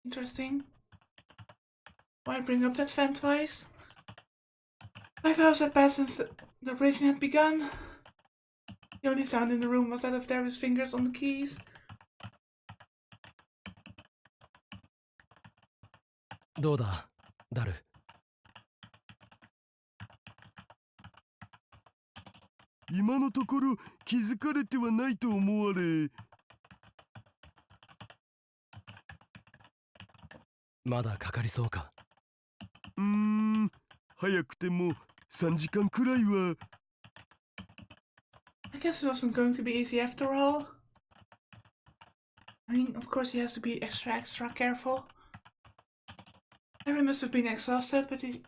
Interesting. Why bring up that vent twice? 5 hours had passed since the operation had begun. The only sound in the room was that of Darius' fingers on the keys. どうだ、ダル。今のところ気づかれてはないと思われ。まだかかりそうか。早くても3時間くらいは。I guess it wasn't going to be easy after all. I mean, of course he has to be extra careful. Harry must have been exhausted, but he's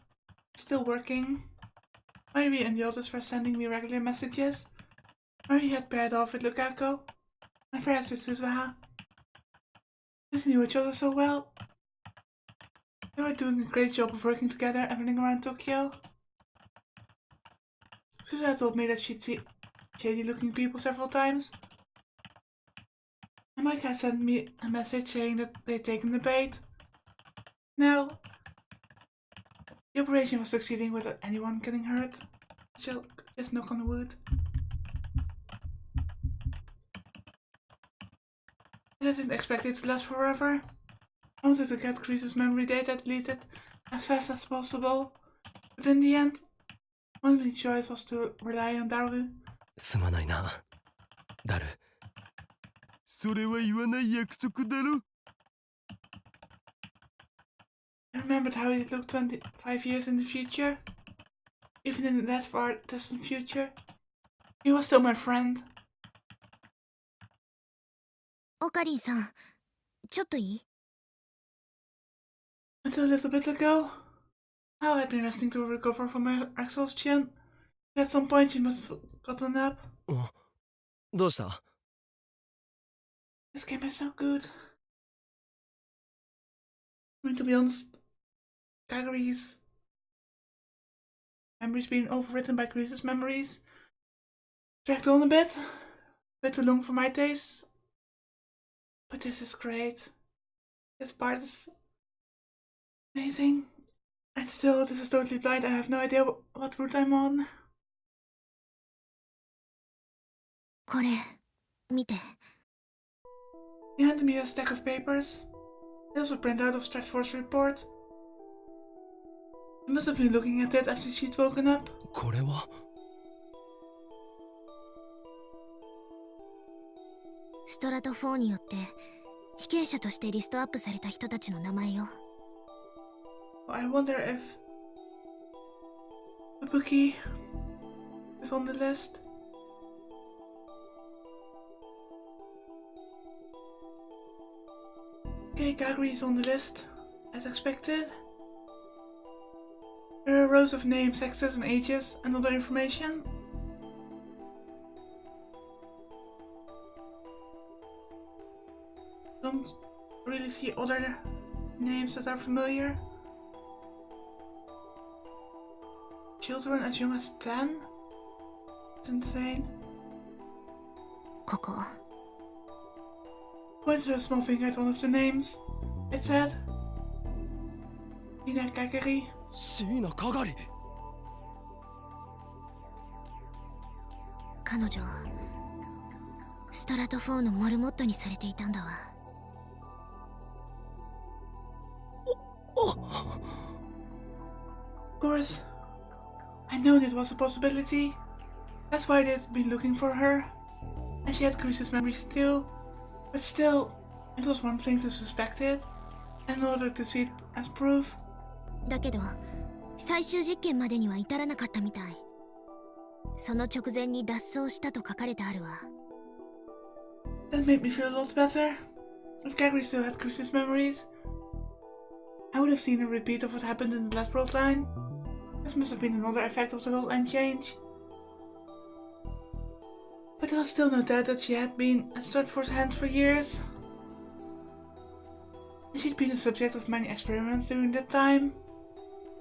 still working. Mary and the others were sending me regular messages. Mary had paired off with Lukaku, and perhaps with Suzuha. They knew each other so well. They were doing a great job of working together and running around Tokyo. Suzuha told me that she'd seen shady-looking people several times. And Mike had sent me a message saying that they'd taken the bait. Now, the operation was succeeding without anyone getting hurt. Just knock on the wood. And I didn't expect it to last forever. I wanted to get Chris's memory data deleted as fast as possible, but in the end, my only choice was to rely on Daru. すまないな、ダル。それは言わない約束だろ。I remembered how he looked 25 years in the future. Even in that far distant future, he was still my friend. オカリンさん、ちょっといい？ Until a little bit ago, how I'd been resting to recover from my exhaustion. At some point, she must have gotten up. どうした？ This game is so good. I mean, to be honest, Kaguri's memories being overwritten by Chris's memories dragged on a bit too long for my taste. But this is great. This part is amazing. And still, this is totally blind. I have no idea what route I'm on. これ、見て。He handed me a stack of papers. This was a printout of Stratford's report. He must have been looking at it after she'd woken up. これはストラト4によって被刑者としてリストアップされた人たちの名前よ。I wonder if the bookie is on the list. Okay, Kaguri is on the list, as expected. There are rows of names, sexes, and ages, and other information. Don't really see other names that are familiar. Children as young as 10? It's insane. ここ。Pointed a small finger at one of the names. It said, Ina Kakari. 椎名かがり。彼女、ストラト4のモルモットにされていたんだわ。Of course, I known it was a possibility. That's why they'd been looking for her. And she had Chris's memories too. But still, it was one thing to suspect it, and another to see it as proof. だけど、最終実験までには至らなかったみたい。その直前に脱走したと書かれてあるわ。That made me feel a lot better. If Kaguri still had Chris's memories, I would have seen a repeat of what happened in the last world line. This must have been another effect of the world line change. But there was still no doubt that she had been at Stratford's hands for years. And she'd been the subject of many experiments during that time.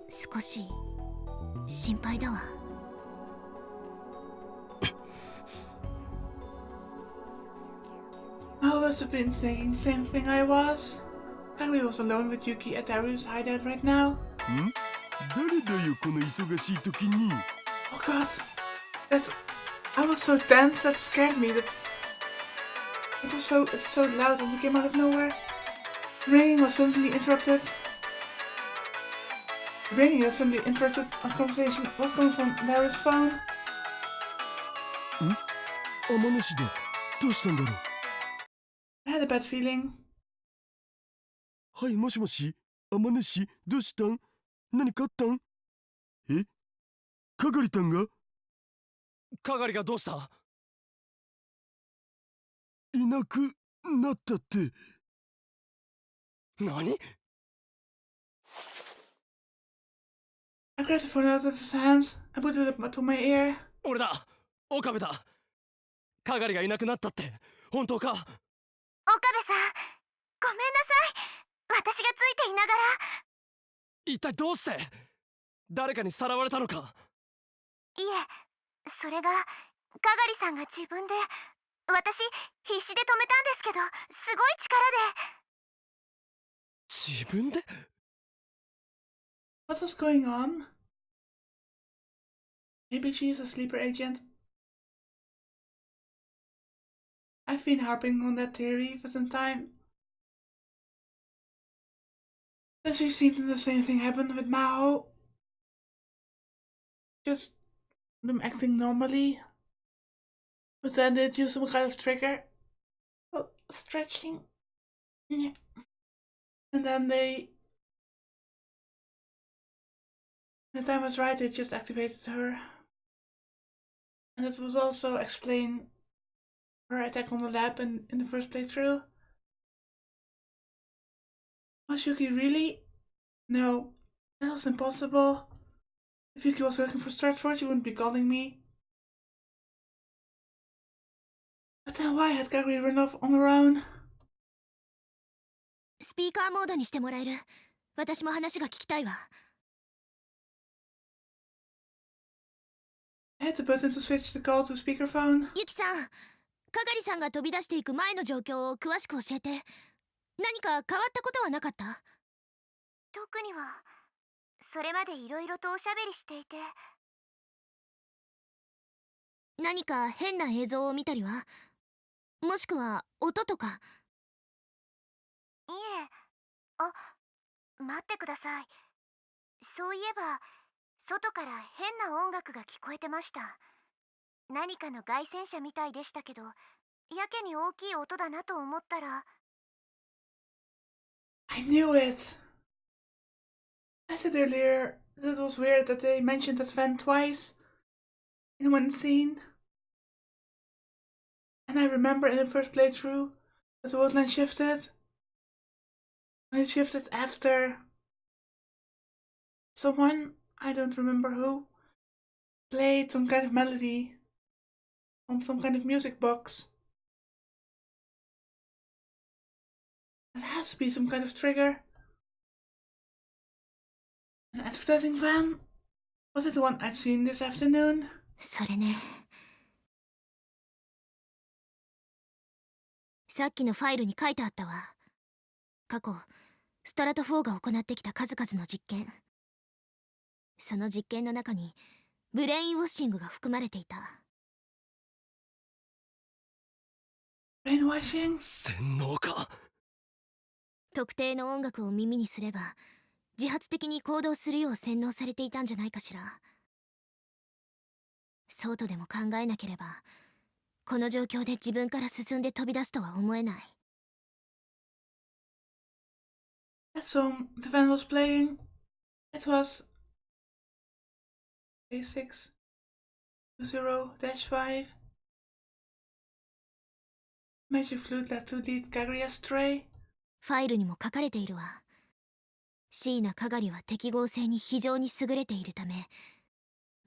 少し心配だわ。I must have been thinking the same thing I was. Kagami was alone with Yuki at Daru's hideout right now. ん？誰だよこの忙しい時に。 Oh god. I was so tense, that scared me. It's so loud and it came out of nowhere. Ringing was suddenly interrupted. Ringing had suddenly interrupted a conversation was coming from Daru's phone. 天主だ。どうしたんだろう。 I had a bad feeling. はい、もしもし。天主、どうしたん？何かあったん？え？かがりたんが？係がどうした？いなくなったって。何？ I grabbed the phone out of his hands and put it up to my ear. 俺だ。岡部だ。係がいなくなったって本当か？岡部さん、ごめんなさい。私がついていながら。一体どうして？誰かにさらわれたのか？いえ、それが係さんが自分で、私必死で止めたんですけど、すごい力で。自分で？ What was going on? Maybe she is a sleeper agent. I've been harping on that theory for some time. Since we've seen the same thing happen with Mao. Just them acting normally. But then they'd use some kind of trigger. Well, stretching. Yeah. And then the time was right, they just activated her. And it was also explain her attack on the lab in the first playthrough. Was Yuki really? No, that was impossible. If Yuki was working for Stratford, she wouldn't be calling me. But then why had Kagami run off on her own? スピーカーモードにしてもらえる？私も話が聞きたいわ。I had the button to switch the call to speakerphone. ユキさん、係さんが飛び出していく前の状況を詳しく教えて。何か変わったことはなかった？特には。それまでいろいろとおしゃべりしていて。何か変な映像を見たりは？もしくは音とか？いえ、待ってください。そういえば、外から変な音楽が聞こえてました。何かの凱旋車みたいでしたけど、やけに大きい音だなと思ったら。I knew it! I said earlier that it was weird that they mentioned that van twice in one scene. And I remember in the first playthrough that the world line shifted. And it shifted after someone, I don't remember who, played some kind of melody on some kind of music box. That has to be some kind of trigger. An advertising van? Was it the one I'd seen this afternoon? それね。さっきのファイルに書いてあったわ。過去、ストラト4が行ってきた数々の実験。その実験の中に、ブレインウォッシングが含まれていた。Brainwashing? 洗脳か？特定の音楽を耳にすれば、自発的に行動するよう洗脳されていたんじゃないかしら。そうとでも考えなければ、この状況で自分から進んで飛び出すとは思えない。That song the van was playing, it was A620-5. Magic flute led to lead Kagari astray. ファイルにも書かれているわ。椎名かがりは適合性に非常に優れているため、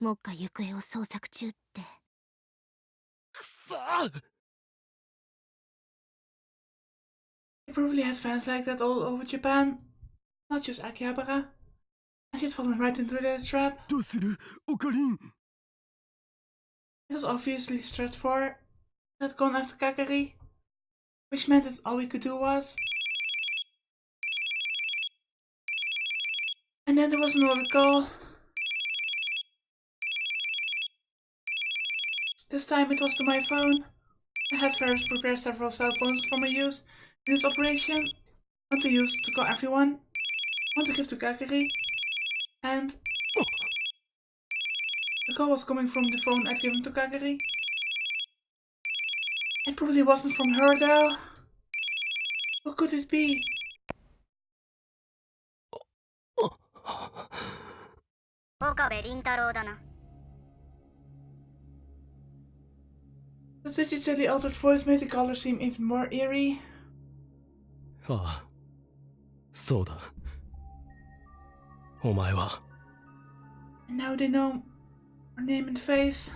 目下行方を捜索中って。くそー！ They probably had fans like that all over Japan, not just Akihabara. And she'd fallen right into their trap. どうする？オカリン。 It was obviously Stratford that had gone after Kagari, which meant that all we could do was then there was another call. This time it was to my phone. I had Ferris prepare several cell phones for my use in its operation. One to use to call everyone, one to give to Kakari, and the call was coming from the phone I'd given to Kakari. It probably wasn't from her though. What could it be? The digitally altered voice made the caller seem even more eerie. ああ、そうだ。お前は。And now they know her name and face.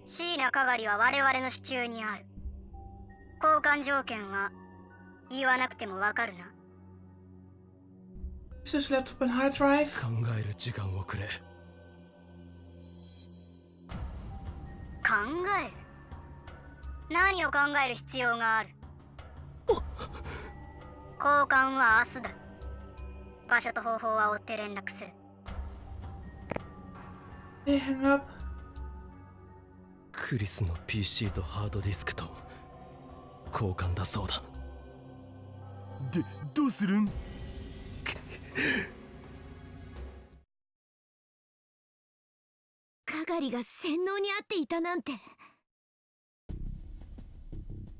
椎名かがりは我々の手中にある。交換条件は言わなくてもわかるな。Is this laptop and hard drive? 考える時間をくれ。考える？何を考える必要がある？交換は明日だ。場所と方法は追って連絡する。They hang up. クリスの PC とハードディスクと交換だそうだ。で、どうするん？かがりが洗脳にあっていたなんて。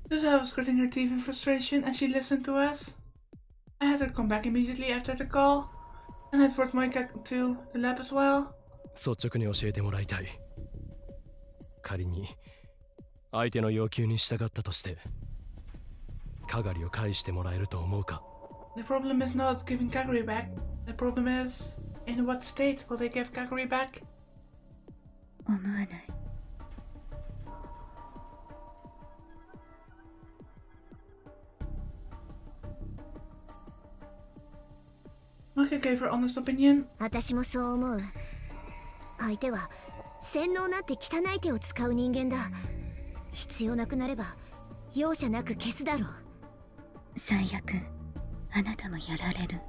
Susa was gritting her teeth in frustration as she listened to us. I had her come back immediately after the call, and I'd brought Moika to the lab as well. 率直に教えてもらいたい。仮に相手の要求に従ったとしてかがりを返してもらえると思うか？ The problem is not giving Kaguri back. The problem is, in what state will they give Kaguri back? 思わない。Moika gave her honest opinion. 私もそう思う。相手は洗脳なんて汚い手を使う人間だ。必要なくなれば容赦なく消すだろう。最悪あなたもやられる。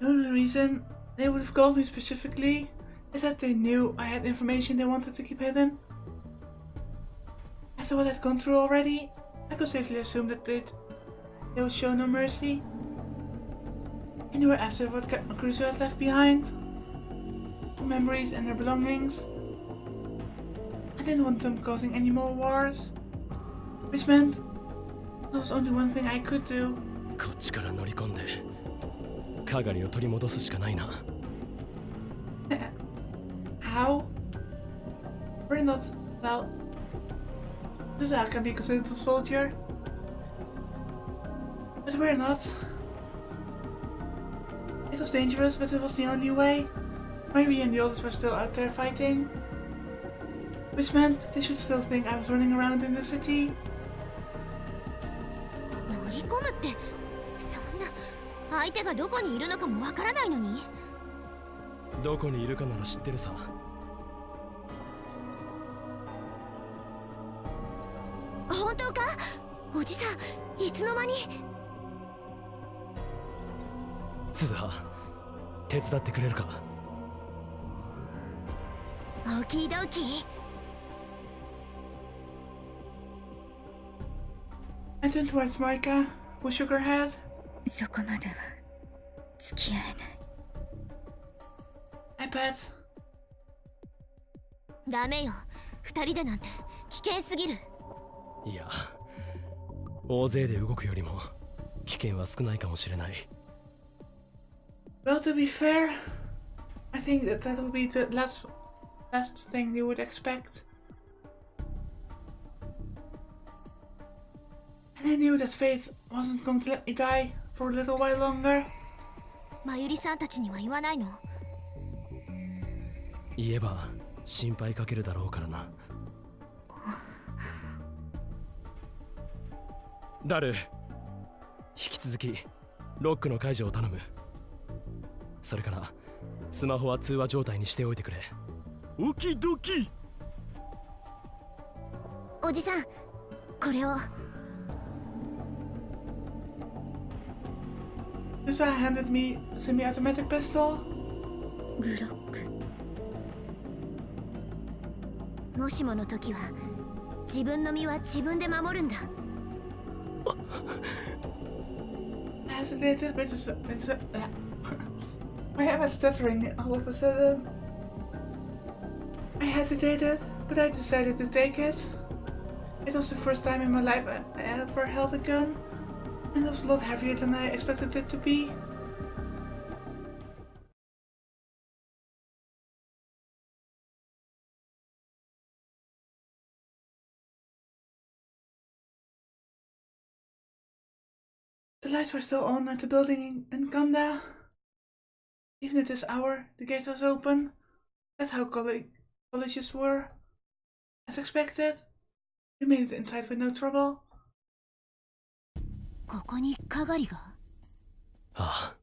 The only reason they would have called me specifically is that they knew I had information they wanted to keep hidden. After what I'd gone through already, I could safely assume that they would show no mercy. I knew after what Crusoe had left behind. Her memories and her belongings. I didn't want them causing any more wars. Which meant there was only one thing I could do. こっちから乗り込んでかがりを取り戻すしかないな。How? We're not, well, Susa can be considered a soldier. But we're not. It was dangerous, but it was the only way. Mary and the others were still out there fighting. Which meant they should still think I was running around in the city. 乗り込むってそんな相手がどこにいるのかもわからないのに。どこにいるかなら知ってるさ。本当か？おじさんいつの間に。鈴葉、手伝ってくれるか？オキドキ。I turned towards Moika, who shook her head. そこまでは付き合えない。I bet. ダメよ、二人でなんて危険すぎる。いや、大勢で動くよりも危険は少ないかもしれない。Well, to be fair, I think that would be the last thing you would expect. And I knew that fate wasn't going to let me die for a little while longer. まゆりさんたちには言わないの？言えば心配かけるだろうからな。ダル、引き続きロックの解除を頼む。それからスマホは通話状態にしておいてくれ。オキドキ。おじさん、これを。Susa handed me a semi-automatic pistol. グロック。もしもの時は自分の身は自分で守るんだ。I hesitated, why am I stuttering all of a sudden? I hesitated, but I decided to take it. It was the first time in my life I ever held a gun, and it was a lot heavier than I expected it to be. The lights were still on at the building in Ganda. Even at this hour, the gate was open. That's how colleges were. As expected, we made it inside with no trouble. ここに係が？ああ、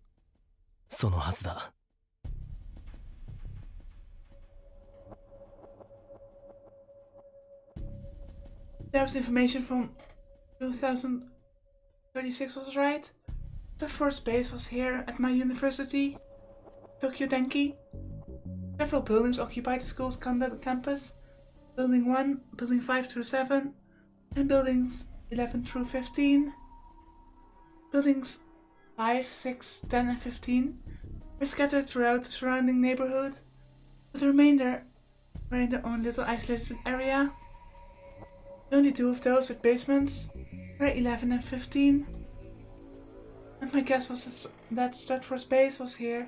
そのはずだ。There was information from 2036 was right. The first base was here at my university, Tokyo Denki. Several buildings occupied the school's Kanda campus. Building 1, Building 5 through 7, and Buildings 11 through 15. Buildings 5, 6, 10 and 15 were scattered throughout the surrounding neighborhood, but the remainder were in their own little isolated area. The only two of those with basements were 11 and 15, and my guess was that Stratford's base was here.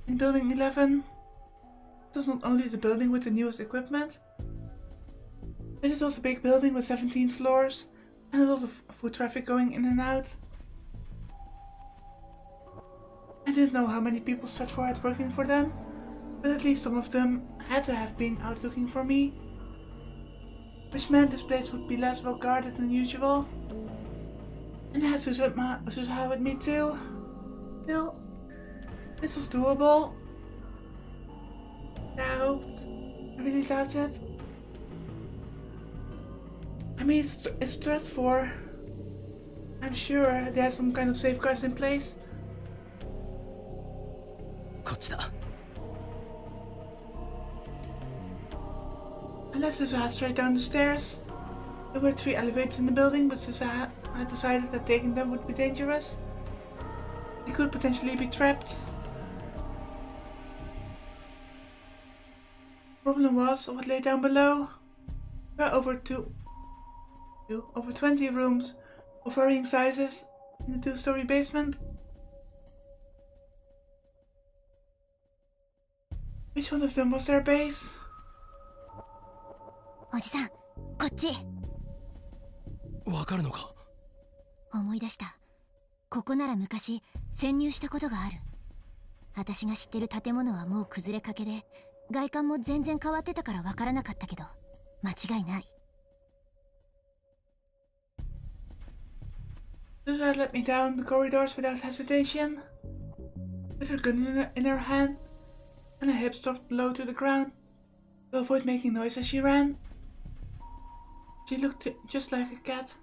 In Building 11, it was not only the building with the newest equipment, but it was a big building with 17 floors and a lot of foot traffic going in and out. I didn't know how many people Stratford had working for them, but at least some of them had to have been out looking for me, which meant this place would be less well guarded than usual. And I had Susa with me too. Still, this was doable. I really doubt it. I mean, it's Stratford. I'm sure they have some kind of safeguards in place. こっちだ。 I led Susa straight down the stairs. There were 3 elevators in the building, but Susa had decided that taking them would be dangerous. They could potentially be trapped. Problem was what lay down below. There were over 20 rooms of varying sizes in the 2-story basement. Which one of them was their base? おじさん、こっち。わかるのか？思い出した。ここなら昔潜入したことがある。私が知ってる建物はもう崩れかけで、外観も全然変わってたからわからなかったけど、間違いない。Susa led me down the corridors without hesitation, with her gun in her hand, and her hips dropped low to the ground to avoid making noise as she ran. She looked just like a cat.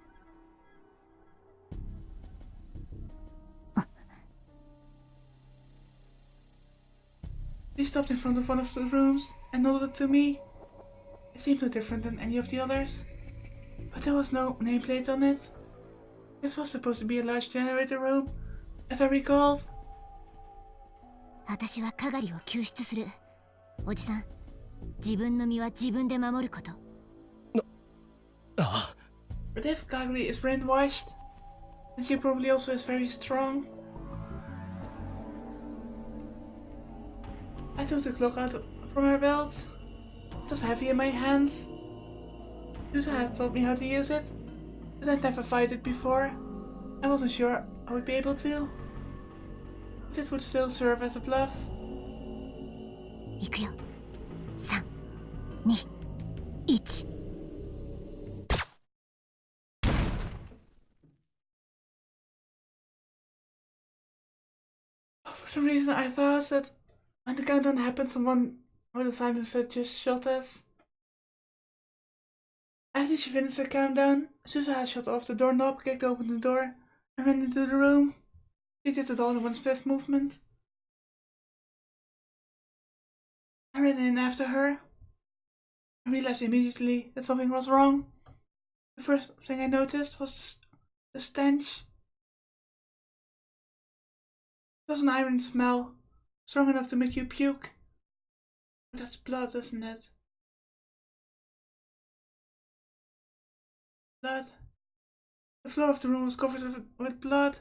She stopped in front of one of the rooms and nodded to me. It seemed no different than any of the others, but there was no nameplate on it. This was supposed to be a large generator room, as I recalled. 私は係を救出する。おじさん、自分の身は自分で守ること。ああ。 But if Kagari is brainwashed, then she probably also is very strong. I took the clock out from her belt. It was heavy in my hands. Susa had taught me how to use it, but I'd never fight it before. I wasn't sure I would be able to. But it would still serve as a bluff. 行くよ。3、2、1。For some reason I thought that when the countdown happened, someone with a silencer just shot us. After she finished her countdown, Susa shut off the doorknob, kicked open the door, and went into the room. She did it all in one swift movement. I ran in after her. I realized immediately that something was wrong. The first thing I noticed was the stench. It was an iron smell, strong enough to make you puke. But that's blood, isn't it? Blood. The floor of the room was covered with blood.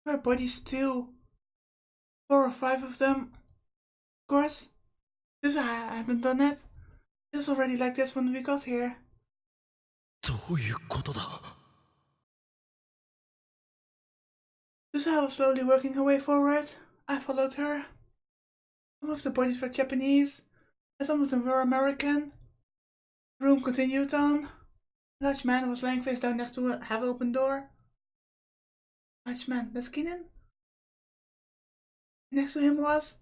There were bodies too. 4 or 5 of them. Of course. This I hadn't done it. It was already like this when we got here. どういうことだ Susa was slowly working her way forward. I followed her. Some of the bodies were Japanese, and some of them were American. The room continued on. A large man was lying face down next to a half-open door. Large man, Miss Keenan? Next to him was